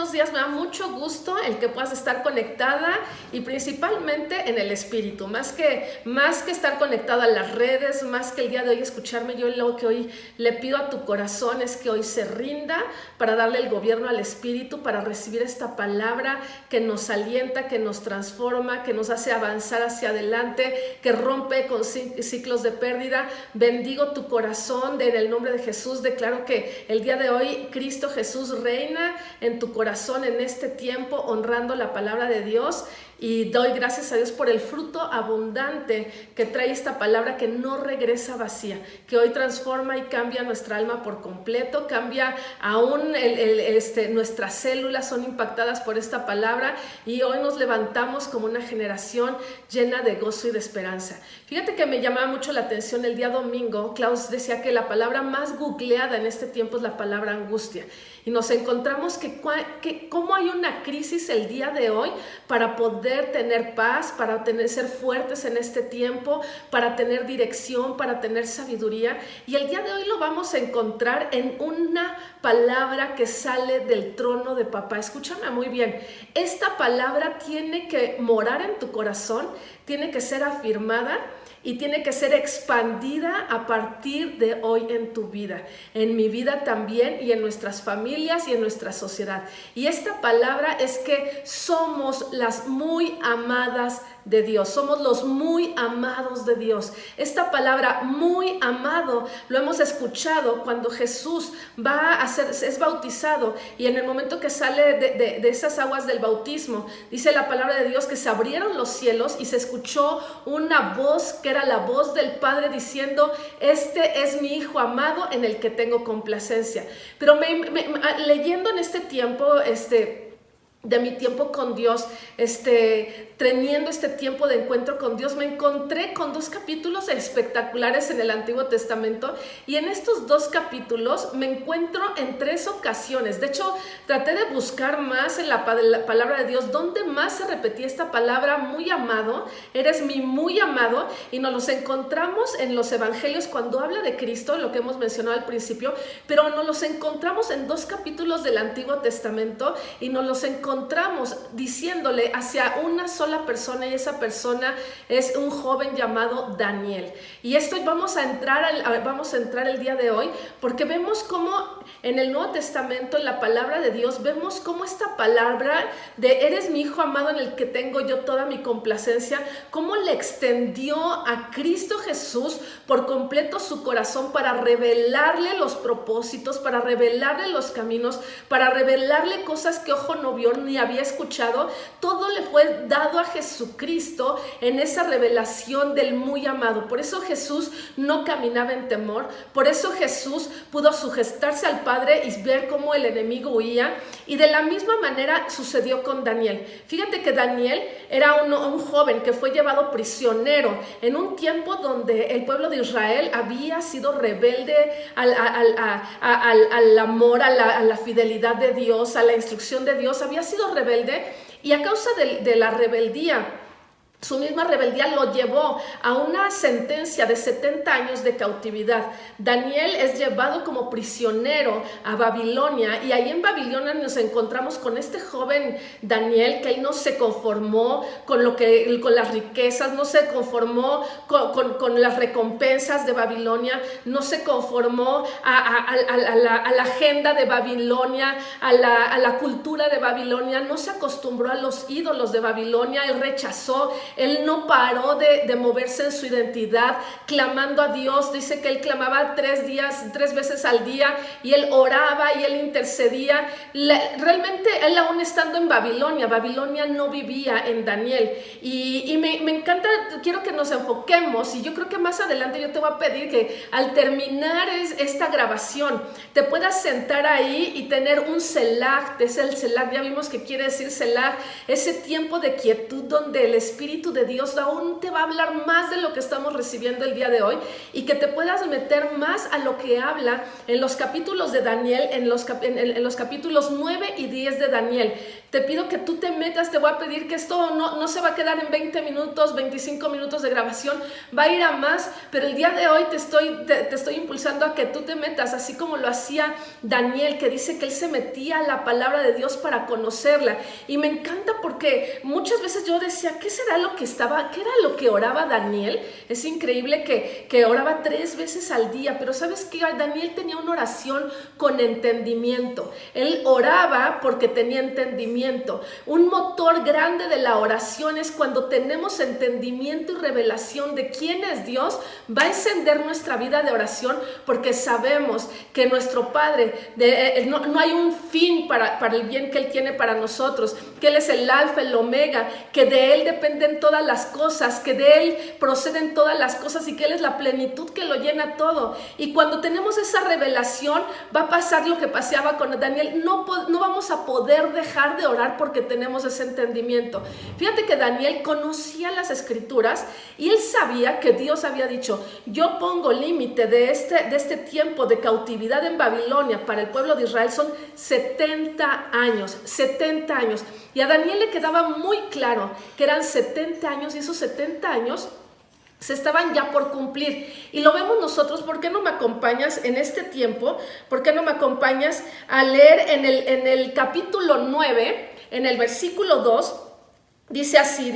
buenos días, me da mucho gusto el que puedas estar conectada y principalmente en el espíritu, más que estar conectada a las redes, más que el día de hoy escucharme. Yo lo que hoy le pido a tu corazón es que hoy se rinda para darle el gobierno al espíritu, para recibir esta palabra que nos alienta, que nos transforma, que nos hace avanzar hacia adelante, que rompe con ciclos de pérdida. Bendigo tu corazón en el nombre de Jesús. Declaro que el día de hoy Cristo Jesús reina en tu corazón en este tiempo, honrando la palabra de Dios. Y doy gracias a Dios por el fruto abundante que trae esta palabra, que no regresa vacía, que hoy transforma y cambia nuestra alma por completo, cambia aún nuestras células son impactadas por esta palabra, y hoy nos levantamos como una generación llena de gozo y de esperanza. Fíjate que me llamaba mucho la atención el día domingo. Klaus decía que la palabra más googleada en este tiempo es la palabra angustia. Y nos encontramos que cómo hay una crisis el día de hoy para poder tener paz, para ser fuertes en este tiempo, para tener dirección, para tener sabiduría. Y el día de hoy lo vamos a encontrar en una palabra que sale del trono de papá. Escúchame muy bien. Esta palabra tiene que morar en tu corazón, tiene que ser afirmada y tiene que ser expandida a partir de hoy en tu vida, en mi vida también, y en nuestras familias y en nuestra sociedad. Y esta palabra es que somos las muy amadas de Dios, somos los muy amados de Dios. Esta palabra muy amado lo hemos escuchado cuando Jesús es bautizado, y en el momento que sale de esas aguas del bautismo, dice la palabra de Dios que se abrieron los cielos y se escuchó una voz que era la voz del Padre diciendo: este es mi Hijo amado en el que tengo complacencia. Pero leyendo en este tiempo, de mi tiempo con Dios, teniendo este tiempo de encuentro con Dios, me encontré con dos capítulos espectaculares en el Antiguo Testamento, y en estos dos capítulos me encuentro en tres ocasiones. De hecho, traté de buscar más en la palabra de Dios dónde más se repetía esta palabra muy amado, eres mi muy amado, y nos los encontramos en los evangelios cuando habla de Cristo, lo que hemos mencionado al principio, pero nos los encontramos en dos capítulos del Antiguo Testamento, y nos los encontramos diciéndole hacia una sola persona, y esa persona es un joven llamado Daniel. Y esto vamos a entrar el día de hoy, porque vemos cómo en el Nuevo Testamento, en la palabra de Dios, vemos cómo esta palabra de eres mi Hijo amado en el que tengo yo toda mi complacencia, cómo le extendió a Cristo Jesús por completo su corazón para revelarle los propósitos, para revelarle los caminos, para revelarle cosas que ojo no vio ni había escuchado. Todo le fue dado a Jesucristo en esa revelación del muy amado. Por eso Jesús no caminaba en temor, por eso Jesús pudo sujetarse al Padre y ver cómo el enemigo huía. Y de la misma manera sucedió con Daniel. Fíjate que Daniel era un joven que fue llevado prisionero en un tiempo donde el pueblo de Israel había sido rebelde al amor, a la fidelidad de Dios, a la instrucción de Dios. Había sido rebelde, y a causa de la rebeldía, su misma rebeldía lo llevó a una sentencia de 70 años de cautividad. Daniel es llevado como prisionero a Babilonia, y ahí en Babilonia nos encontramos con este joven Daniel, que él no se conformó con las riquezas, no se conformó con las recompensas de Babilonia, no se conformó a la agenda de Babilonia, a la cultura de Babilonia, no se acostumbró a los ídolos de Babilonia. Él rechazó. Él no paró de moverse en su identidad, clamando a Dios. Dice que él clamaba 3 veces al día, y él oraba y él intercedía. Realmente él, aún estando en Babilonia no vivía en Daniel. Y me encanta, quiero que nos enfoquemos, y yo creo que más adelante yo te voy a pedir que al terminar esta grabación te puedas sentar ahí y tener un selah. Es el selah, ya vimos que quiere decir selah, ese tiempo de quietud donde el Espíritu de Dios aún te va a hablar más de lo que estamos recibiendo el día de hoy, y que te puedas meter más a lo que habla en los capítulos de Daniel, en los capítulos 9 y 10 de Daniel. te pido que tú te metas, te voy a pedir que esto no se va a quedar en 20 minutos, 25 minutos de grabación, va a ir a más, pero el día de hoy te estoy impulsando a que tú te metas, así como lo hacía Daniel, que dice que él se metía a la palabra de Dios para conocerla. Y me encanta porque muchas veces yo decía, ¿qué era lo que oraba Daniel? Es increíble que oraba 3 veces al día, pero ¿sabes qué? Daniel tenía una oración con entendimiento. Él oraba porque tenía entendimiento. Un motor grande de la oración es cuando tenemos entendimiento y revelación de quién es Dios, va a encender nuestra vida de oración, porque sabemos que nuestro Padre, no hay un fin para el bien que Él tiene para nosotros, que Él es el alfa, el omega, que de Él dependen todas las cosas, que de Él proceden todas las cosas y que Él es la plenitud que lo llena todo. Y cuando tenemos esa revelación, va a pasar lo que paseaba con Daniel. No vamos a poder dejar de orar porque tenemos ese entendimiento. Fíjate que Daniel conocía las escrituras y él sabía que Dios había dicho, yo pongo límite de este tiempo de cautividad en Babilonia para el pueblo de Israel, son 70 años, 70 años. Y a Daniel le quedaba muy claro que eran 70 años y esos 70 años se estaban ya por cumplir. Y lo vemos nosotros. ¿Por qué no me acompañas en este tiempo? ¿Por qué no me acompañas a leer en el capítulo 9, en el versículo 2? Dice así,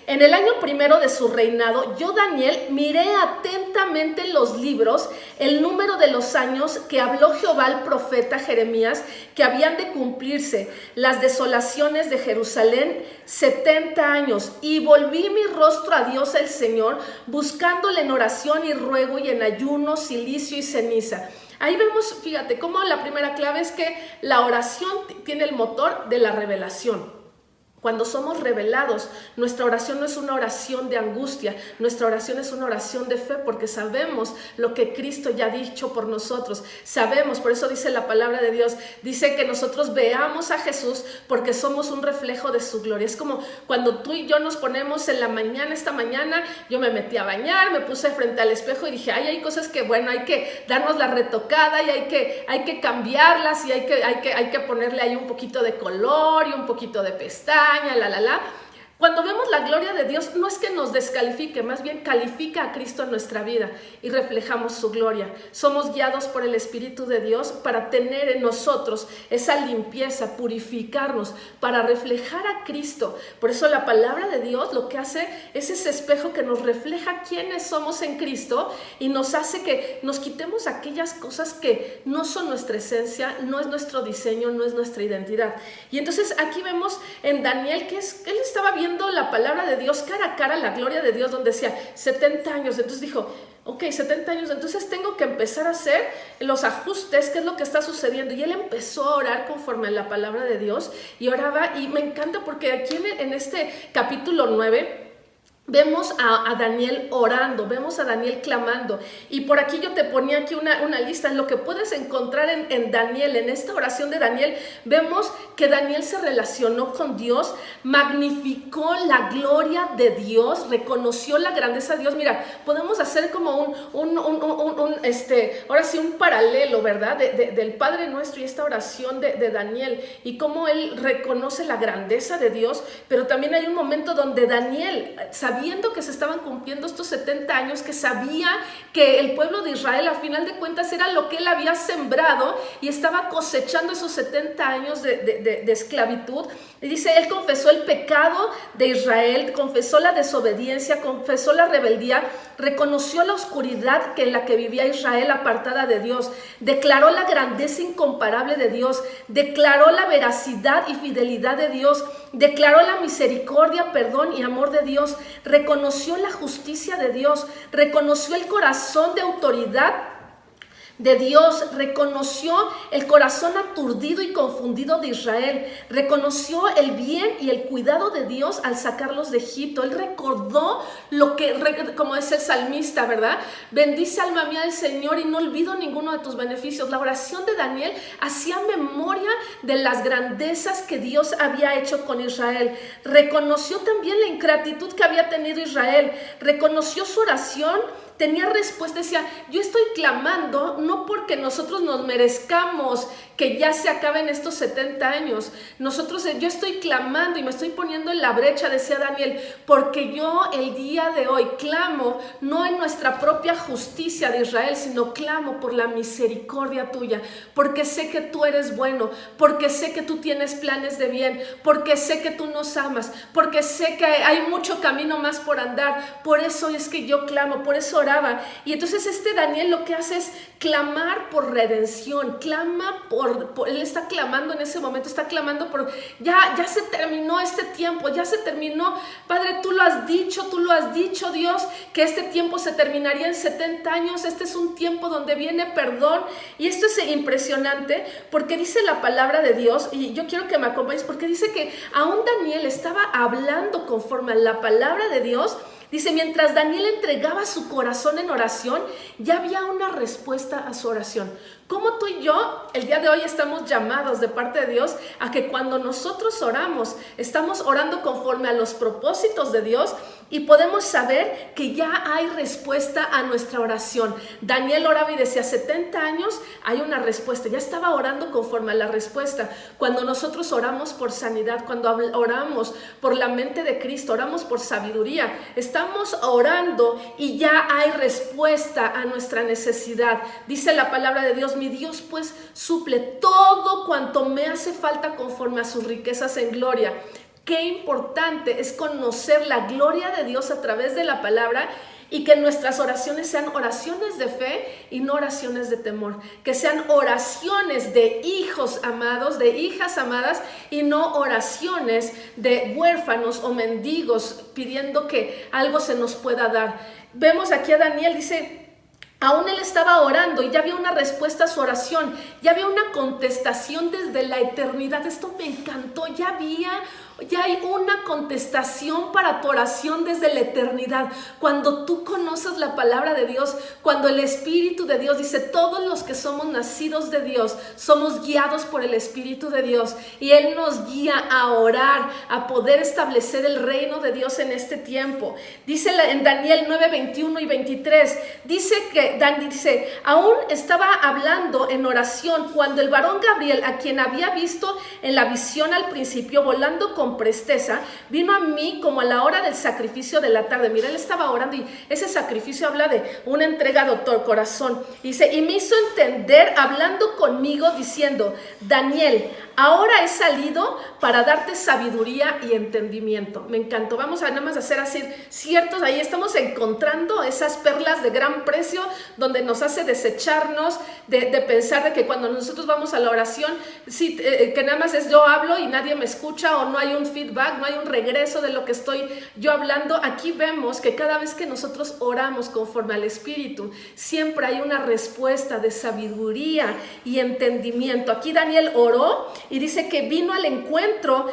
en el año primero de su reinado, yo Daniel miré atentamente los libros, el número de los años que habló Jehová al profeta Jeremías, que habían de cumplirse las desolaciones de Jerusalén, 70 años, y volví mi rostro a Dios el Señor, buscándole en oración y ruego y en ayuno, cilicio y ceniza. Ahí vemos, fíjate, cómo la primera clave es que la oración tiene el motor de la revelación. Cuando somos revelados, nuestra oración no es una oración de angustia, nuestra oración es una oración de fe, porque sabemos lo que Cristo ya ha dicho por nosotros. Sabemos, por eso dice la palabra de Dios, dice que nosotros veamos a Jesús porque somos un reflejo de su gloria. Es como cuando tú y yo nos ponemos en la mañana, esta mañana, yo me metí a bañar, me puse frente al espejo y dije, hay cosas que, bueno, hay que darnos la retocada y hay que cambiarlas y hay que ponerle ahí un poquito de color y un poquito de pestañas. Cuando vemos la gloria de Dios, no es que nos descalifique, más bien califica a Cristo en nuestra vida y reflejamos su gloria. Somos guiados por el Espíritu de Dios para tener en nosotros esa limpieza, purificarnos, para reflejar a Cristo. Por eso la palabra de Dios lo que hace es ese espejo que nos refleja quiénes somos en Cristo y nos hace que nos quitemos aquellas cosas que no son nuestra esencia, no es nuestro diseño, no es nuestra identidad. Y entonces aquí vemos en Daniel que él estaba viendo la palabra de Dios cara a cara, la gloria de Dios, donde decía 70 años. Entonces dijo, ok, 70 años, entonces tengo que empezar a hacer los ajustes, qué es lo que está sucediendo. Y él empezó a orar conforme a la palabra de Dios y oraba. Y me encanta porque aquí en este capítulo 9 vemos a Daniel orando, vemos a Daniel clamando. Y por aquí yo te ponía aquí una lista, lo que puedes encontrar en Daniel, en esta oración de Daniel. Vemos que Daniel se relacionó con Dios, magnificó la gloria de Dios, reconoció la grandeza de Dios. Mira, podemos hacer como ahora sí un paralelo, ¿verdad? Del Padre Nuestro y esta oración de Daniel y cómo él reconoce la grandeza de Dios. Pero también hay un momento donde Daniel, sabiendo que se estaban cumpliendo estos 70 años, que sabía que el pueblo de Israel a final de cuentas era lo que él había sembrado y estaba cosechando esos 70 años de esclavitud. Y dice, él confesó el pecado de Israel, confesó la desobediencia, confesó la rebeldía, reconoció la oscuridad en la que vivía Israel apartada de Dios, declaró la grandeza incomparable de Dios, declaró la veracidad y fidelidad de Dios, declaró la misericordia, perdón y amor de Dios, reconoció la justicia de Dios, reconoció el corazón de autoridad de Dios, reconoció el corazón aturdido y confundido de Israel, reconoció el bien y el cuidado de Dios al sacarlos de Egipto. Él recordó lo que, como es el salmista, ¿verdad? Bendice alma mía al Señor y no olvido ninguno de tus beneficios. La oración de Daniel hacía memoria de las grandezas que Dios había hecho con Israel. Reconoció también la ingratitud que había tenido Israel, reconoció su oración, tenía respuesta, decía, yo estoy clamando no porque nosotros nos merezcamos que ya se acaben estos 70 años. Yo estoy clamando y me estoy poniendo en la brecha, decía Daniel, porque yo el día de hoy clamo no en nuestra propia justicia de Israel, sino clamo por la misericordia tuya, porque sé que tú eres bueno, porque sé que tú tienes planes de bien, porque sé que tú nos amas, porque sé que hay mucho camino más por andar. Por eso es que yo clamo, por eso oraba. Y entonces Daniel lo que hace es clamar por redención, él está clamando en ese momento, está clamando por, ya se terminó este tiempo, ya se terminó, Padre, tú lo has dicho, Dios, que este tiempo se terminaría en 70 años, este es un tiempo donde viene perdón. Y esto es impresionante porque dice la palabra de Dios, y yo quiero que me acompañes, porque dice que aún Daniel estaba hablando conforme a la palabra de Dios. Dice, mientras Daniel entregaba su corazón en oración, ya había una respuesta a su oración. Como tú y yo, el día de hoy estamos llamados de parte de Dios a que cuando nosotros oramos, estamos orando conforme a los propósitos de Dios y podemos saber que ya hay respuesta a nuestra oración. Daniel oraba y decía, 70 años hay una respuesta. Ya estaba orando conforme a la respuesta. Cuando nosotros oramos por sanidad, cuando oramos por la mente de Cristo, oramos por sabiduría, estamos orando y ya hay respuesta a nuestra necesidad. Dice la palabra de Dios, mi Dios pues suple todo cuanto me hace falta conforme a sus riquezas en gloria. Qué importante es conocer la gloria de Dios a través de la palabra y que nuestras oraciones sean oraciones de fe y no oraciones de temor, que sean oraciones de hijos amados, de hijas amadas y no oraciones de huérfanos o mendigos pidiendo que algo se nos pueda dar. Vemos aquí a Daniel, dice, aún él estaba orando y ya había una respuesta a su oración, ya había una contestación desde la eternidad. Esto me encantó, ya hay una contestación para tu oración desde la eternidad. Cuando tú conoces la palabra de Dios, cuando el Espíritu de Dios dice, todos los que somos nacidos de Dios, somos guiados por el Espíritu de Dios y Él nos guía a orar, a poder establecer el reino de Dios en este tiempo. Dice en Daniel 9, 21 y 23, dice, aún estaba hablando en oración cuando el varón Gabriel, a quien había visto en la visión al principio, volando con presteza, vino a mí como a la hora del sacrificio de la tarde. Mira, él estaba orando y ese sacrificio habla de una entrega de todo corazón. Dice, y me hizo entender hablando conmigo diciendo, Daniel, ahora he salido para darte sabiduría y entendimiento. Me encantó. Vamos a nada más hacer así ciertos, ahí estamos encontrando esas perlas de gran precio donde nos hace desecharnos de pensar de que cuando nosotros vamos a la oración, sí, que nada más es yo hablo y nadie me escucha o no hay un feedback, no hay un regreso de lo que estoy yo hablando. Aquí vemos que cada vez que nosotros oramos conforme al Espíritu, siempre hay una respuesta de sabiduría y entendimiento. Aquí Daniel oró y dice que vino al encuentro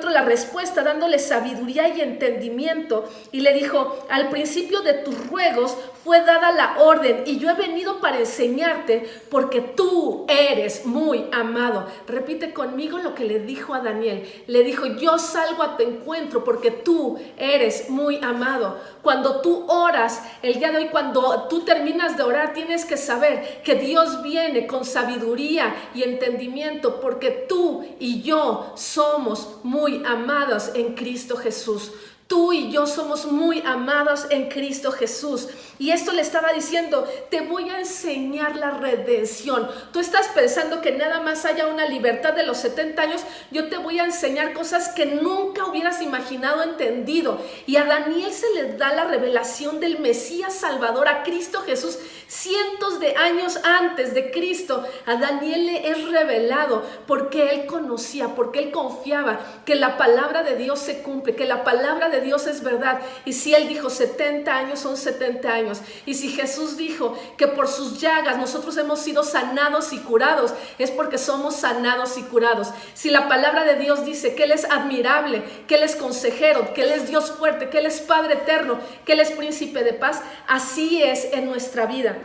la respuesta dándole sabiduría y entendimiento y le dijo, al principio de tus ruegos fue dada la orden y yo he venido para enseñarte porque tú eres muy amado. Repite conmigo lo que le dijo a Daniel. Le dijo, yo salgo a tu encuentro porque tú eres muy amado. Cuando tú oras, el día de hoy, cuando tú terminas de orar, tienes que saber que Dios viene con sabiduría y entendimiento porque tú y yo somos muy amados en Cristo Jesús. Tú y yo somos muy amados en Cristo Jesús. Y esto le estaba diciendo, te voy a enseñar la redención. Tú estás pensando que nada más haya una libertad de los 70 años. Yo te voy a enseñar cosas que nunca hubieras imaginado, entendido. Y a Daniel se le da la revelación del Mesías Salvador, a Cristo Jesús. Cientos de años antes de Cristo, a Daniel le es revelado porque él conocía, porque él confiaba que la palabra de Dios se cumple, que la palabra de Dios es verdad. Y si él dijo 70 años, son 70 años. Y si Jesús dijo que por sus llagas nosotros hemos sido sanados y curados, es porque somos sanados y curados. Si la palabra de Dios dice que Él es admirable, que Él es consejero, que Él es Dios fuerte, que Él es Padre eterno, que Él es príncipe de paz, así es en nuestra vida.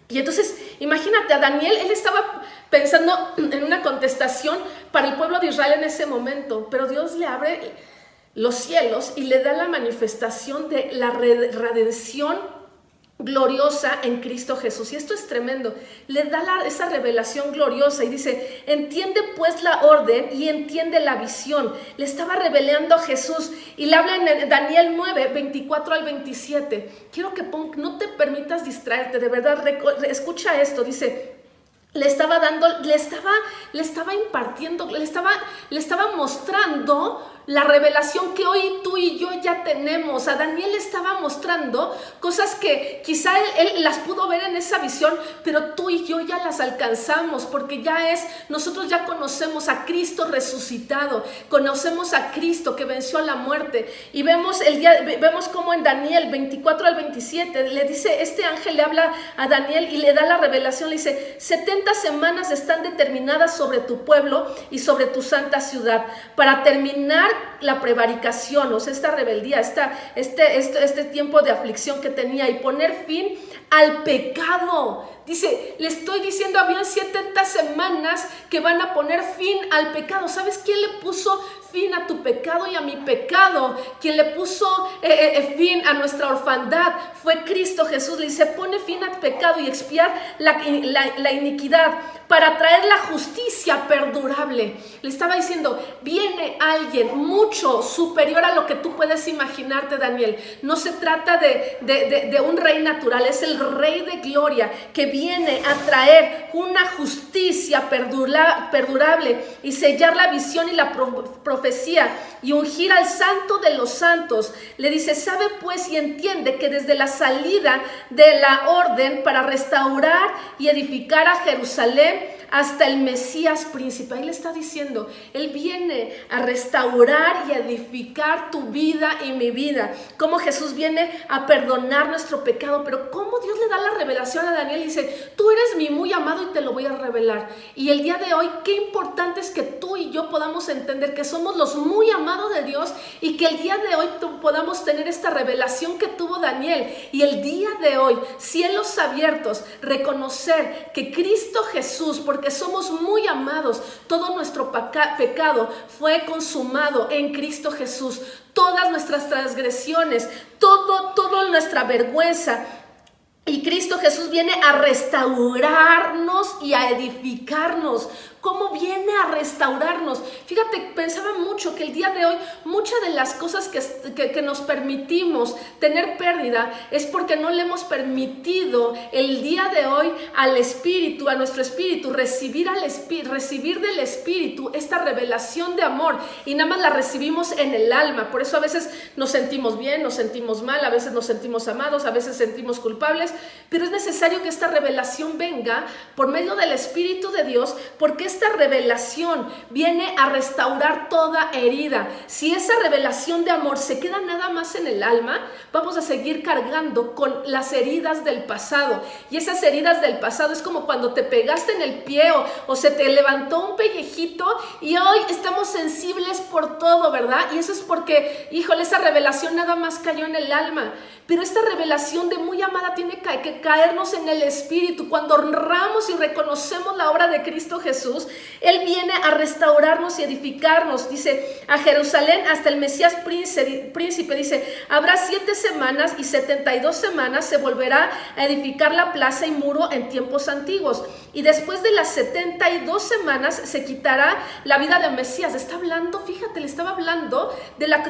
Y entonces, imagínate, a Daniel, él estaba pensando en una contestación para el pueblo de Israel en ese momento, pero Dios le abre los cielos y le da la manifestación de la redención gloriosa en Cristo Jesús. Y esto es tremendo. Le da esa revelación gloriosa y dice, entiende pues la orden y entiende la visión. Le estaba revelando a Jesús y le habla en Daniel 9, 24 al 27. Quiero que no te permitas distraerte, de verdad, escucha esto. Dice, le estaba impartiendo, le estaba mostrando la revelación que hoy tú y yo ya tenemos. A Daniel le estaba mostrando cosas que quizá él las pudo ver en esa visión, pero tú y yo ya las alcanzamos, porque nosotros ya conocemos a Cristo resucitado, conocemos a Cristo que venció a la muerte, y vemos como en Daniel 24 al 27, le dice, este ángel le habla a Daniel y le da la revelación, le dice, 70 semanas están determinadas sobre tu pueblo y sobre tu santa ciudad, para terminar la prevaricación, o sea, esta rebeldía, este tiempo de aflicción que tenía, y poner fin al pecado. Dice, le estoy diciendo, habían 70 semanas que van a poner fin al pecado. ¿Sabes quién le puso fin a tu pecado y a mi pecado? Quien le puso fin a nuestra orfandad fue Cristo Jesús. Le dice, pone fin al pecado y expiar la iniquidad, para traer la justicia perdurable. Le estaba diciendo, viene alguien mucho superior a lo que tú puedes imaginarte, Daniel. No se trata de un rey natural, es el Rey de Gloria, que viene a traer una justicia perdurable y sellar la visión y la profecía y ungir al Santo de los santos. Le dice, sabe pues y entiende que desde la salida de la orden para restaurar y edificar a Jerusalén hasta el Mesías príncipe. Ahí le está diciendo, Él viene a restaurar y a edificar tu vida y mi vida. Cómo Jesús viene a perdonar nuestro pecado, pero cómo Dios le da la revelación a Daniel y dice, tú eres mi muy amado y te lo voy a revelar. Y el día de hoy, qué importante es que tú y yo podamos entender que somos los muy amados de Dios, y que el día de hoy podamos tener esta revelación que tuvo Daniel. Y el día de hoy, cielos abiertos, reconocer que Cristo Jesús, porque somos muy amados, todo nuestro pecado fue consumado en Cristo Jesús. Todas nuestras transgresiones, toda nuestra vergüenza. Y Cristo Jesús viene a restaurarnos y a edificarnos. ¿Cómo viene a restaurarnos? Fíjate, pensaba mucho que el día de hoy muchas de las cosas que nos permitimos tener pérdida es porque no le hemos permitido el día de hoy al Espíritu, a nuestro Espíritu, recibir del Espíritu esta revelación de amor, y nada más la recibimos en el alma. Por eso a veces nos sentimos bien, nos sentimos mal, a veces nos sentimos amados, a veces sentimos culpables, pero es necesario que esta revelación venga por medio del Espíritu de Dios, porque esta revelación viene a restaurar toda herida. Si esa revelación de amor se queda nada más en el alma, vamos a seguir cargando con las heridas del pasado. Y esas heridas del pasado es como cuando te pegaste en el pie o se te levantó un pellejito, y hoy estamos sensibles por todo, ¿verdad? Y eso es porque, híjole, esa revelación nada más cayó en el alma. Pero esta revelación de muy amada tiene que caernos en el Espíritu. Cuando honramos y reconocemos la obra de Cristo Jesús, Él viene a restaurarnos y edificarnos. Dice, a Jerusalén hasta el Mesías príncipe, dice, habrá 7 semanas y 72 semanas se volverá a edificar la plaza y muro en tiempos antiguos. Y después de las 72 semanas se quitará la vida de Mesías. Está hablando, fíjate, le estaba hablando de la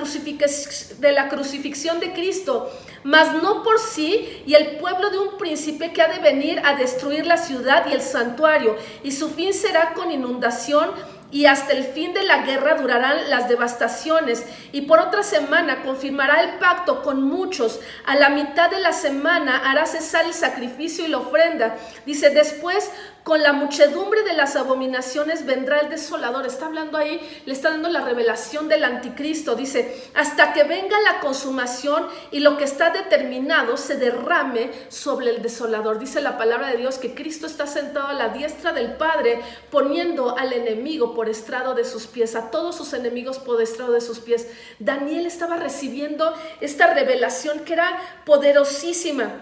crucifixión de Cristo. Mas no por sí, y el pueblo de un príncipe que ha de venir a destruir la ciudad y el santuario, y su fin será con inundación, y hasta el fin de la guerra durarán las devastaciones. Y por otra semana confirmará el pacto con muchos. A la mitad de la semana hará cesar el sacrificio y la ofrenda. Dice, después con la muchedumbre de las abominaciones vendrá el desolador. Está hablando ahí, le está dando la revelación del anticristo. Dice, hasta que venga la consumación y lo que está determinado se derrame sobre el desolador. Dice la palabra de Dios que Cristo está sentado a la diestra del Padre, poniendo al enemigo por estrado de sus pies, a todos sus enemigos por estrado de sus pies. Daniel estaba recibiendo esta revelación que era poderosísima.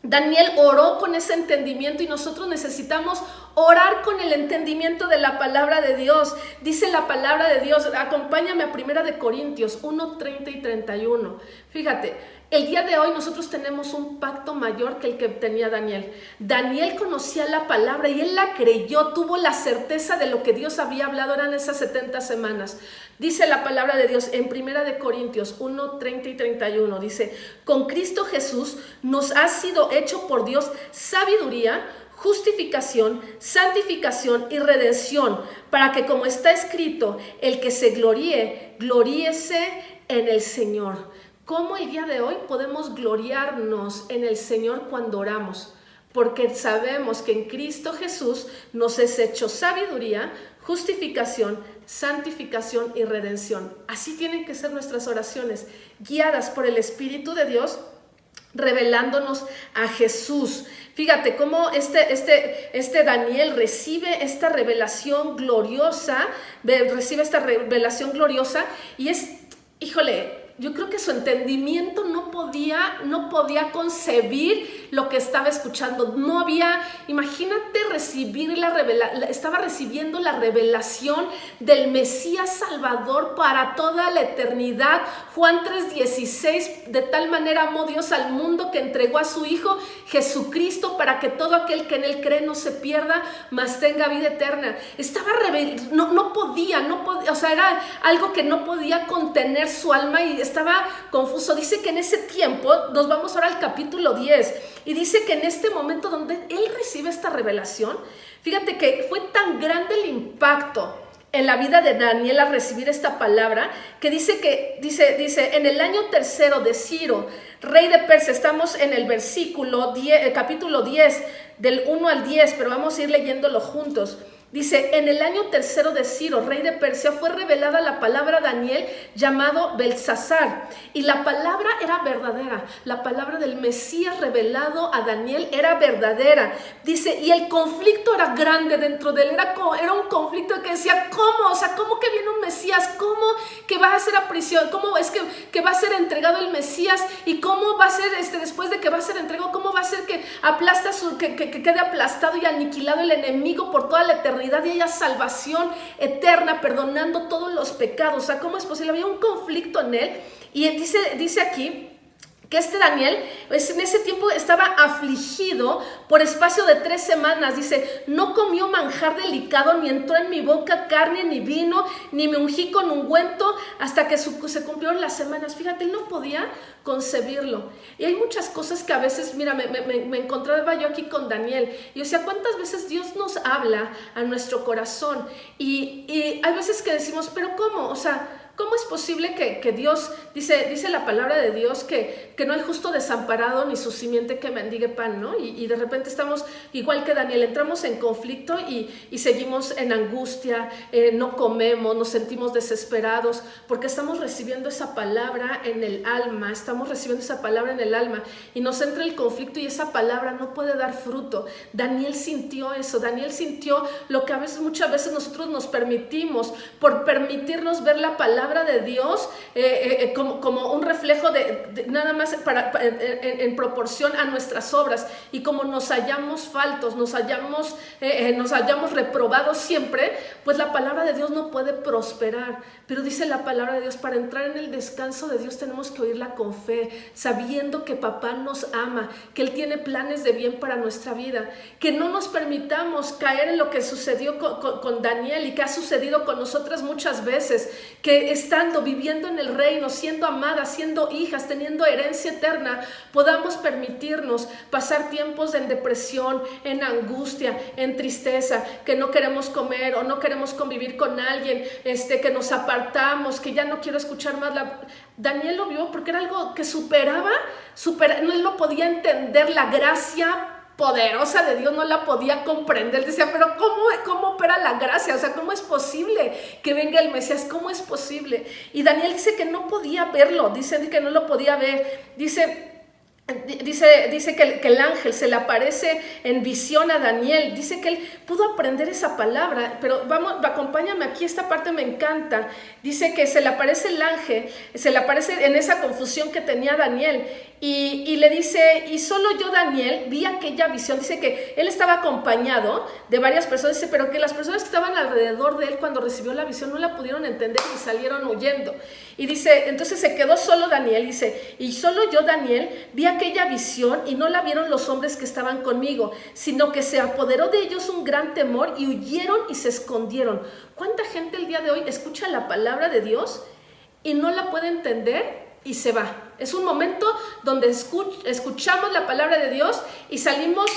Daniel oró con ese entendimiento, y nosotros necesitamos orar con el entendimiento de la palabra de Dios. Dice la palabra de Dios, acompáñame a 1 Corintios 1, 30 y 31. Fíjate, El día de hoy nosotros tenemos un pacto mayor que el que tenía Daniel. Daniel conocía la palabra y él la creyó, tuvo la certeza de lo que Dios había hablado, eran esas 70 semanas. Dice la palabra de Dios en 1 Corintios 1, 30 y 31, dice: con Cristo Jesús nos ha sido hecho por Dios sabiduría, justificación, santificación y redención, para que, como está escrito, el que se gloríe, gloríese en el Señor. ¿Cómo el día de hoy podemos gloriarnos en el Señor cuando oramos? Porque sabemos que en Cristo Jesús nos es hecho sabiduría, justificación, santificación y redención. Así tienen que ser nuestras oraciones, guiadas por el Espíritu de Dios, revelándonos a Jesús. Fíjate cómo este Daniel recibe esta revelación gloriosa, y es, híjole, yo creo que su entendimiento no podía concebir lo que estaba escuchando. No había, imagínate estaba recibiendo la revelación del Mesías Salvador para toda la eternidad. Juan 3:16, de tal manera amó Dios al mundo que entregó a su Hijo Jesucristo para que todo aquel que en él cree no se pierda, mas tenga vida eterna. Estaba no podía, o sea, era algo que no podía contener su alma y estaba confuso. Dice que en ese tiempo, nos vamos ahora al capítulo 10, y dice que en este momento donde él recibe esta revelación, fíjate que fue tan grande el impacto en la vida de Daniel al recibir esta palabra, que dice, en el año tercero de Ciro, rey de Persia, estamos en el versículo 10, capítulo 10, del 1 al 10, pero vamos a ir leyéndolo juntos. Dice: en el año tercero de Ciro, rey de Persia, fue revelada la palabra a Daniel, llamado Beltsasar. Y la palabra era verdadera. La palabra del Mesías revelado a Daniel era verdadera. Dice, y el conflicto era grande dentro de él. Era un conflicto que decía, ¿cómo? O sea, ¿cómo que viene un Mesías? ¿Cómo que va a ser a prisión? ¿Cómo es que va a ser entregado el Mesías? ¿Y cómo va a ser después de que va a ser entregado? ¿Cómo va a ser que quede aplastado y aniquilado el enemigo por toda la eternidad? Y haya salvación eterna, perdonando todos los pecados. O sea, ¿cómo es posible? Había un conflicto en él. Y dice aquí que Daniel en ese tiempo estaba afligido por espacio de 3 semanas. Dice, no comió manjar delicado, ni entró en mi boca carne ni vino, ni me ungí con ungüento hasta que se cumplieron las semanas. Fíjate, él no podía concebirlo. Y hay muchas cosas que a veces, mira, me encontraba yo aquí con Daniel, y o sea, ¿cuántas veces Dios nos habla a nuestro corazón? Y hay veces que decimos, pero ¿cómo? O sea, ¿cómo es posible que Dios, dice la palabra de Dios, que no hay justo desamparado ni su simiente que mendigue pan, ¿no? Y de repente estamos igual que Daniel, entramos en conflicto y seguimos en angustia, no comemos, nos sentimos desesperados, porque estamos recibiendo esa palabra en el alma, y nos entra el conflicto y esa palabra no puede dar fruto. Daniel sintió eso, Daniel sintió lo que muchas veces nosotros nos permitimos, por permitirnos ver la palabra de Dios como un reflejo de nada más en proporción a nuestras obras, y como nos hallamos faltos, nos hallamos reprobados siempre, pues la palabra de Dios no puede prosperar. Pero dice la palabra de Dios, para entrar en el descanso de Dios tenemos que oírla con fe, sabiendo que papá nos ama, que Él tiene planes de bien para nuestra vida, que no nos permitamos caer en lo que sucedió con Daniel y que ha sucedido con nosotras muchas veces, que viviendo en el reino, siendo amadas, siendo hijas, teniendo herencia eterna, podamos permitirnos pasar tiempos en depresión, en angustia, en tristeza, que no queremos comer o no queremos convivir con alguien, que nos apartamos, que ya no quiero escuchar más. Daniel lo vio porque era algo que no, él no podía entender la gracia poderosa de Dios, no la podía comprender. Decía, pero ¿cómo opera la gracia? O sea, ¿cómo es posible que venga el Mesías? ¿Cómo es posible? Y Daniel dice que no podía verlo, dice que no lo podía ver. Dice que el ángel se le aparece en visión a Daniel. Dice que él pudo aprender esa palabra, pero acompáñame aquí, esta parte me encanta. Dice que se le aparece el ángel, se le aparece en esa confusión que tenía Daniel, y le dice, y solo yo, Daniel, vi aquella visión. Dice que él estaba acompañado de varias personas, dice, pero que las personas que estaban alrededor de él cuando recibió la visión no la pudieron entender y salieron huyendo. Y dice, entonces se quedó solo Daniel, dice, y solo yo, Daniel, vi aquella visión y no la vieron los hombres que estaban conmigo, sino que se apoderó de ellos un gran temor y huyeron y se escondieron. ¿Cuánta gente el día de hoy escucha la palabra de Dios y no la puede entender y se va? Es un momento donde escuchamos la palabra de Dios y salimos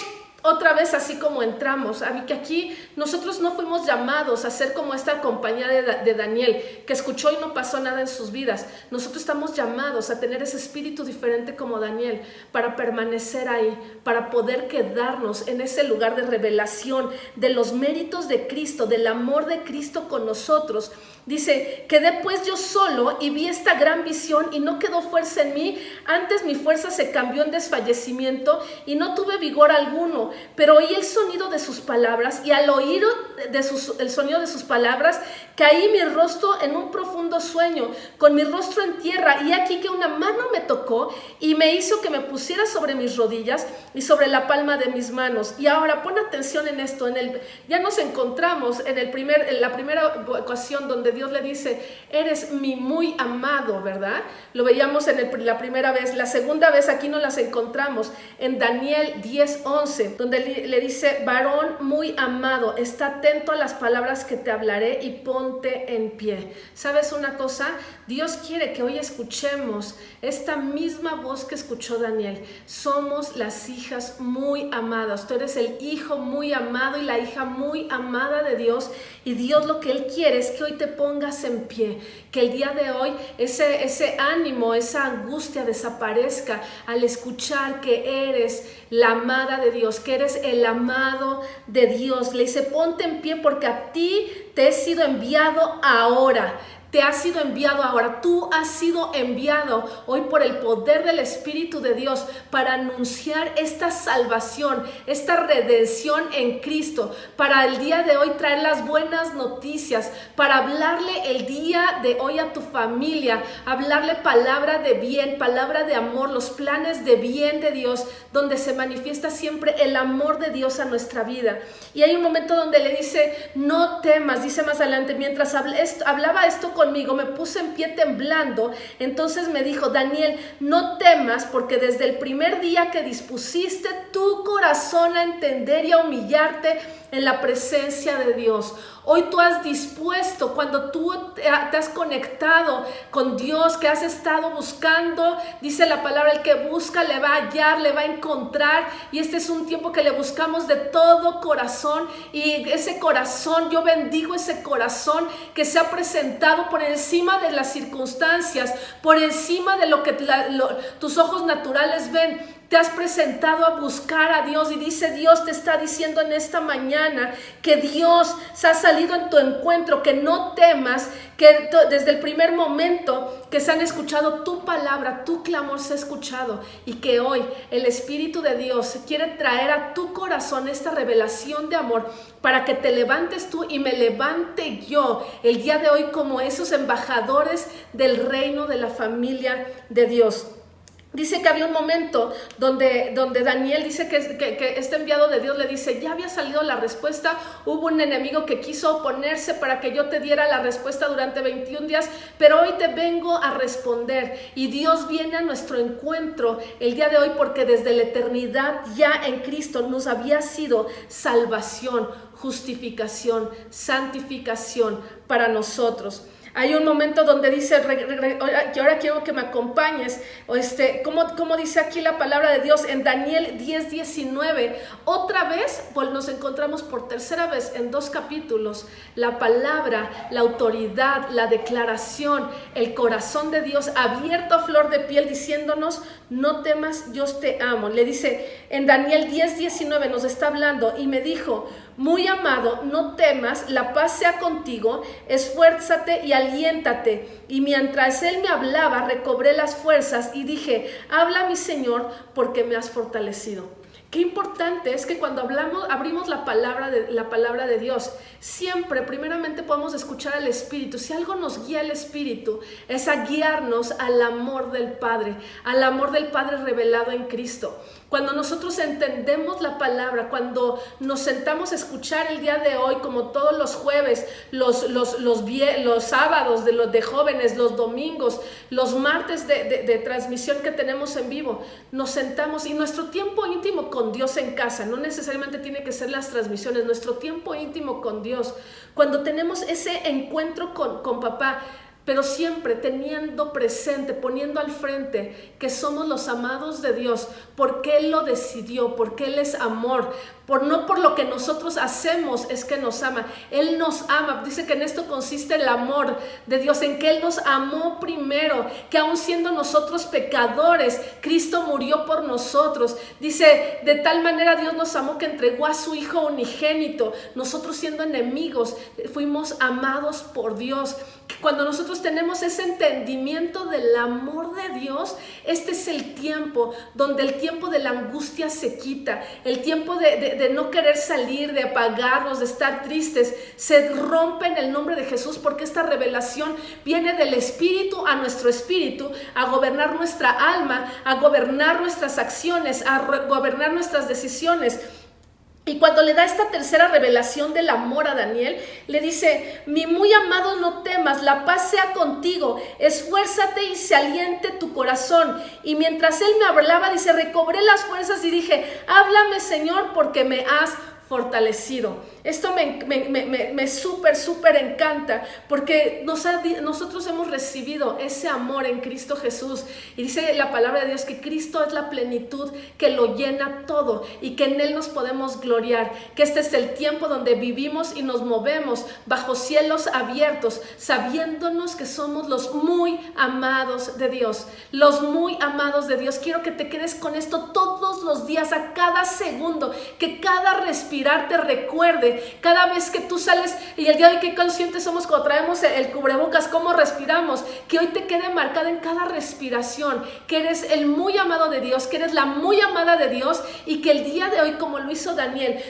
otra vez así como entramos. Que aquí nosotros no fuimos llamados a ser como esta compañía de Daniel, que escuchó y no pasó nada en sus vidas. Nosotros estamos llamados a tener ese espíritu diferente como Daniel, para permanecer ahí, para poder quedarnos en ese lugar de revelación de los méritos de Cristo, del amor de Cristo con nosotros. Dice, quedé pues yo solo y vi esta gran visión y no quedó fuerza en mí. Antes mi fuerza se cambió en desfallecimiento y no tuve vigor alguno. Pero oí el sonido de sus palabras y al oír el sonido de sus palabras caí mi rostro en un profundo sueño, con mi rostro en tierra. Y aquí que una mano me tocó y me hizo que me pusiera sobre mis rodillas y sobre la palma de mis manos. Y ahora pon atención en esto. Ya nos encontramos en la primera ocasión donde Dios le dice, eres mi muy amado, ¿verdad? Lo veíamos la primera vez. La segunda vez aquí nos las encontramos en Daniel 10:11, donde le dice, varón muy amado, está atento a las palabras que te hablaré y ponte en pie. ¿Sabes una cosa? Dios quiere que hoy escuchemos esta misma voz que escuchó Daniel. Somos las hijas muy amadas. Tú eres el hijo muy amado y la hija muy amada de Dios. Y Dios lo que Él quiere es que hoy te pongas en pie, que el día de hoy ese ánimo, esa angustia desaparezca al escuchar que eres la amada de Dios, que eres el amado de Dios. Le dice, ponte en pie porque a ti te he sido enviado ahora. Te ha sido enviado ahora, tú has sido enviado hoy por el poder del Espíritu de Dios para anunciar esta salvación, esta redención en Cristo, para el día de hoy traer las buenas noticias, para hablarle el día de hoy a tu familia, hablarle palabra de bien, palabra de amor, los planes de bien de Dios, donde se manifiesta siempre el amor de Dios a nuestra vida. Y hay un momento donde le dice, no temas, dice más adelante, mientras hablaba esto conmigo, me puse en pie temblando. Entonces me dijo, Daniel, no temas, porque desde el primer día que dispusiste tu corazón a entender y a humillarte en la presencia de Dios, hoy tú has dispuesto, cuando tú te has conectado con Dios, que has estado buscando, dice la palabra, el que busca le va a hallar, le va a encontrar, y este es un tiempo que le buscamos de todo corazón, y ese corazón, yo bendigo ese corazón que se ha presentado por encima de las circunstancias, por encima de lo que tus ojos naturales ven. Te has presentado a buscar a Dios y dice Dios te está diciendo en esta mañana que Dios se ha salido en tu encuentro, que no temas, que desde el primer momento que se han escuchado tu palabra, tu clamor se ha escuchado, y que hoy el Espíritu de Dios quiere traer a tu corazón esta revelación de amor para que te levantes tú y me levante yo el día de hoy como esos embajadores del reino de la familia de Dios. Dice que había un momento donde Daniel dice que este enviado de Dios le dice, ya había salido la respuesta, hubo un enemigo que quiso oponerse para que yo te diera la respuesta durante 21 días, pero hoy te vengo a responder. Y Dios viene a nuestro encuentro el día de hoy porque desde la eternidad ya en Cristo nos había sido salvación, justificación, santificación para nosotros. Hay un momento donde dice, que ahora quiero que me acompañes, como dice aquí la palabra de Dios en Daniel 10:19. Otra vez, pues nos encontramos por tercera vez en 2 capítulos, la palabra, la autoridad, la declaración, el corazón de Dios abierto a flor de piel diciéndonos, no temas, yo te amo. Le dice en Daniel 10:19, nos está hablando y me dijo, muy amado, no temas, la paz sea contigo, esfuérzate y aliéntate. Y mientras él me hablaba, recobré las fuerzas y dije, habla mi Señor porque me has fortalecido. Qué importante es que cuando abrimos la palabra de Dios, siempre, primeramente podemos escuchar al Espíritu. Si algo nos guía el Espíritu, es a guiarnos al amor del Padre revelado en Cristo. Cuando nosotros entendemos la palabra, cuando nos sentamos a escuchar el día de hoy, como todos los jueves, los sábados de jóvenes, los domingos, los martes de transmisión que tenemos en vivo, nos sentamos y nuestro tiempo íntimo con Dios en casa, no necesariamente tiene que ser las transmisiones, nuestro tiempo íntimo con Dios, cuando tenemos ese encuentro con papá, pero siempre teniendo presente, poniendo al frente que somos los amados de Dios, porque Él lo decidió, porque Él es amor, no por lo que nosotros hacemos es que nos ama. Él nos ama, dice que en esto consiste el amor de Dios, en que Él nos amó primero, que aun siendo nosotros pecadores, Cristo murió por nosotros. Dice, de tal manera Dios nos amó que entregó a su Hijo unigénito. Nosotros siendo enemigos, fuimos amados por Dios. Cuando nosotros tenemos ese entendimiento del amor de Dios, este es el tiempo donde el tiempo de la angustia se quita, el tiempo de no querer salir, de apagarnos, de estar tristes, se rompe en el nombre de Jesús, porque esta revelación viene del Espíritu a nuestro espíritu, a gobernar nuestra alma, a gobernar nuestras acciones, a gobernar nuestras decisiones. Y cuando le da esta tercera revelación del amor a Daniel, le dice, mi muy amado, no temas, la paz sea contigo, esfuérzate y se aliente tu corazón. Y mientras él me hablaba, dice, recobré las fuerzas y dije, háblame, Señor, porque me has fortalecido. Esto me súper encanta, porque nosotros hemos recibido ese amor en Cristo Jesús, y dice la palabra de Dios que Cristo es la plenitud que lo llena todo y que en Él nos podemos gloriar, que este es el tiempo donde vivimos y nos movemos bajo cielos abiertos, sabiéndonos que somos los muy amados de Dios, los muy amados de Dios. Quiero que te quedes con esto todos los días, a cada segundo, que cada respirar te recuerde. Cada vez que tú sales, y el día de hoy qué conscientes somos cuando traemos el cubrebocas, cómo respiramos, que hoy te quede marcada en cada respiración que eres el muy amado de Dios, que eres la muy amada de Dios, y que el día de hoy, como lo hizo Daniel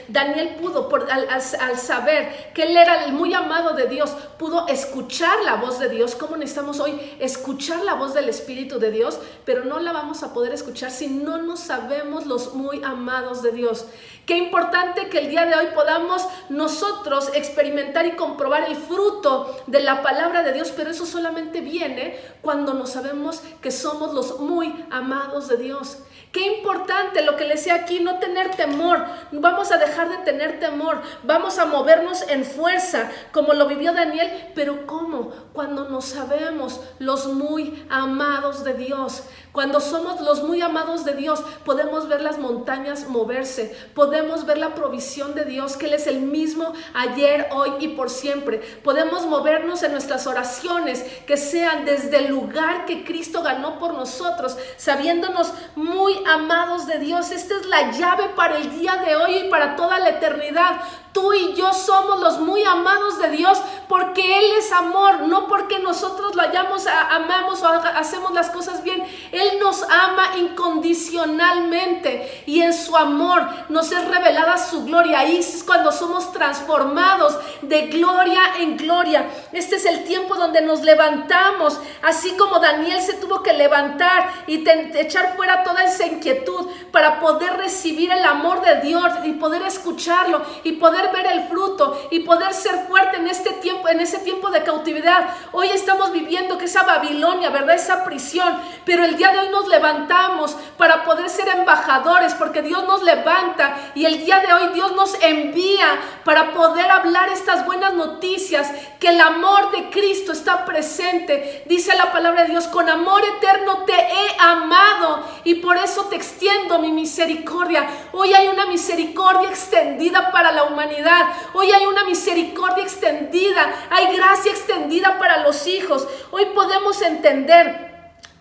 pudo, al saber que él era el muy amado de Dios, pudo escuchar la voz de Dios. Como necesitamos hoy escuchar la voz del Espíritu de Dios, pero no la vamos a poder escuchar si no nos sabemos los muy amados de Dios. Qué importante que el día de hoy podamos nosotros experimentar y comprobar el fruto de la palabra de Dios, pero eso solamente viene cuando nos sabemos que somos los muy amados de Dios. Qué importante lo que le decía aquí, no tener temor. Vamos a dejar de tener temor, vamos a movernos en fuerza como lo vivió Daniel. Pero ¿cómo? Cuando nos sabemos los muy amados de Dios. Cuando somos los muy amados de Dios, podemos ver las montañas moverse, podemos ver la provisión de Dios, que Él es el mismo ayer, hoy y por siempre. Podemos movernos en nuestras oraciones, que sean desde el lugar que Cristo ganó por nosotros, sabiéndonos muy amados de Dios. Esta es la llave para el día de hoy y para toda la eternidad. Tú y yo somos los muy amados de Dios porque Él es amor, no porque nosotros lo amamos o hacemos las cosas bien. Él nos ama incondicionalmente y en su amor nos es revelada su gloria. Ahí es cuando somos transformados de gloria en gloria. Este es el tiempo donde nos levantamos, así como Daniel se tuvo que levantar y echar fuera toda esa inquietud para poder recibir el amor de Dios y poder escucharlo y poder ver el fruto y poder ser fuerte en ese tiempo de cautividad. Hoy estamos viviendo que esa Babilonia, ¿verdad? Esa prisión, pero el día de hoy nos levantamos para poder ser embajadores, porque Dios nos levanta y el día de hoy Dios nos envía para poder hablar estas buenas noticias, que el amor de Cristo está presente. Dice la palabra de Dios, con amor eterno te he amado y por eso te extiendo mi misericordia. Hoy hay una misericordia extendida para la humanidad. Hoy hay una misericordia extendida, hay gracia extendida para los hijos. Hoy podemos entender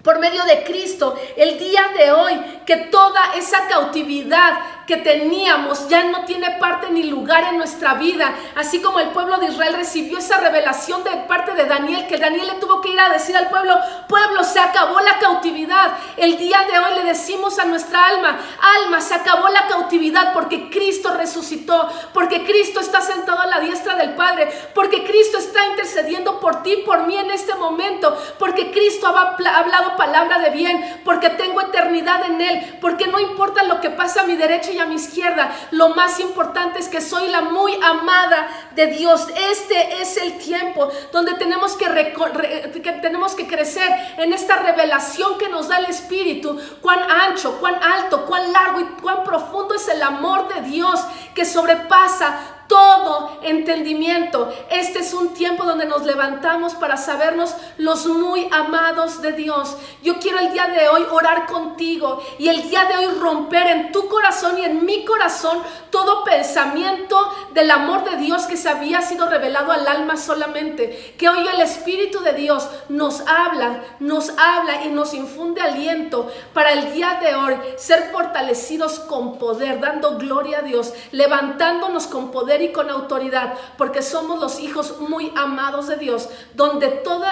por medio de Cristo el día de hoy que toda esa cautividad que teníamos ya no tiene parte ni lugar en nuestra vida. Así como el pueblo de Israel recibió esa revelación de parte de Daniel, que Daniel le tuvo que ir a decir al pueblo, pueblo, se acabó la cautividad. El día de hoy le decimos a nuestra alma, alma, se acabó la cautividad porque Cristo resucitó, porque Cristo está sentado a la diestra del Padre, porque Cristo está intercediendo por ti, por mí en este momento, porque Cristo ha hablado palabra de bien, porque tengo eternidad en Él, porque no importa lo que pasa a mi derecha y a mi izquierda, lo más importante es que soy la muy amada de Dios. Este es el tiempo donde tenemos que crecer en esta revelación que nos da el Espíritu, cuán ancho, cuán alto, cuán largo y cuán profundo es el amor de Dios que sobrepasa todo entendimiento. Este es un tiempo donde nos levantamos para sabernos los muy amados de Dios. Yo quiero el día de hoy orar contigo y el día de hoy romper en tu corazón y en mi corazón todo pensamiento del amor de Dios que se había sido revelado al alma solamente. Que hoy el Espíritu de Dios nos habla y nos infunde aliento para el día de hoy ser fortalecidos con poder, dando gloria a Dios, levantándonos con poder y con autoridad, porque somos los hijos muy amados de Dios, donde todo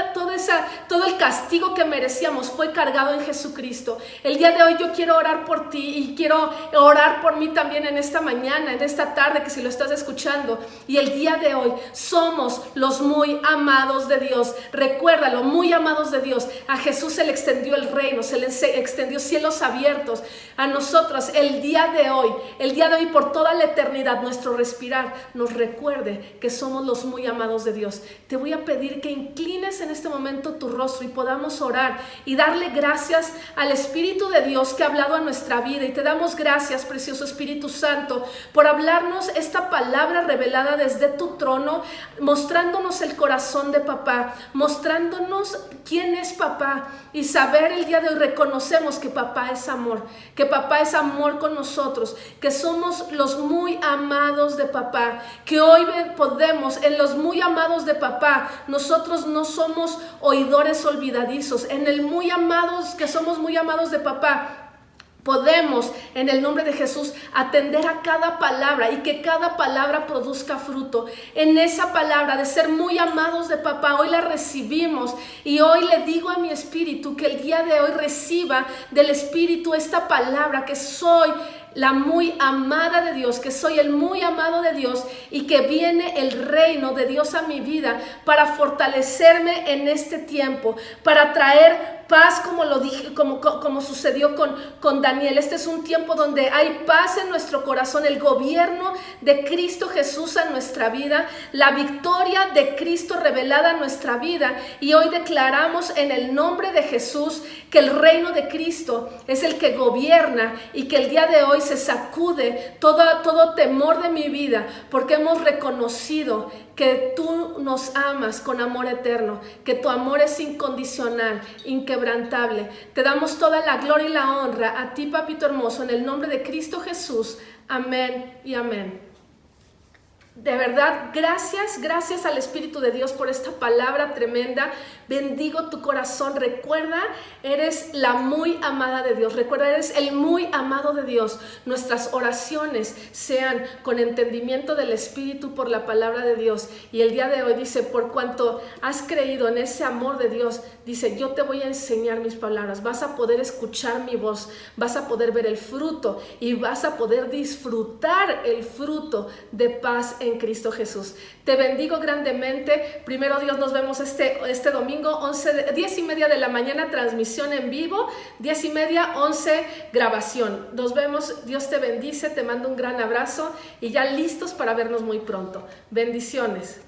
el castigo que merecíamos fue cargado en Jesucristo. El día de hoy yo quiero orar por ti y quiero orar por mí también en esta mañana, en esta tarde, que si lo estás escuchando. Y el día de hoy somos los muy amados de Dios. Recuérdalo, muy amados de Dios. A Jesús se le extendió el reino, se le extendió cielos abiertos. A nosotros el día de hoy por toda la eternidad, nuestro respirar nos recuerde que somos los muy amados de Dios. Te voy a pedir que inclines en este momento tu rostro y podamos orar y darle gracias al Espíritu de Dios que ha hablado a nuestra vida. Y te damos gracias, precioso Espíritu Santo, por hablarnos esta palabra revelada desde tu trono, mostrándonos el corazón de papá, mostrándonos quién es papá, y saber el día de hoy, reconocemos que papá es amor con nosotros, que somos los muy amados de papá, que hoy podemos, en los muy amados de papá, nosotros no somos oidores olvidadizos, en el muy amados, que somos muy amados de papá, podemos en el nombre de Jesús atender a cada palabra y que cada palabra produzca fruto. En esa palabra de ser muy amados de papá, hoy la recibimos y hoy le digo a mi espíritu que el día de hoy reciba del Espíritu esta palabra, que soy la muy amada de Dios, que soy el muy amado de Dios y que viene el reino de Dios a mi vida para fortalecerme en este tiempo, para traer paz, como lo dije, como sucedió con Daniel. Este es un tiempo donde hay paz en nuestro corazón, el gobierno de Cristo Jesús a nuestra vida, la victoria de Cristo revelada a nuestra vida, y hoy declaramos en el nombre de Jesús que el reino de Cristo es el que gobierna y que el día de hoy se sacude todo temor de mi vida, porque hemos reconocido que tú nos amas con amor eterno, que tu amor es incondicional, inquebrantable. Te damos toda la gloria y la honra a ti, papito hermoso, en el nombre de Cristo Jesús. Amén y amén. De verdad, gracias al Espíritu de Dios por esta palabra tremenda. Bendigo tu corazón. Recuerda, eres la muy amada de Dios. Recuerda, eres el muy amado de Dios. Nuestras oraciones sean con entendimiento del Espíritu por la palabra de Dios. Y el día de hoy dice, por cuanto has creído en ese amor de Dios, dice, yo te voy a enseñar mis palabras. Vas a poder escuchar mi voz, vas a poder ver el fruto y vas a poder disfrutar el fruto de paz en Cristo Jesús. Te bendigo grandemente. Primero Dios, nos vemos este domingo 10:30 de la mañana, transmisión en vivo, 10:30, 11 grabación. Nos vemos. Dios te bendice, te mando un gran abrazo y ya listos para vernos muy pronto. Bendiciones.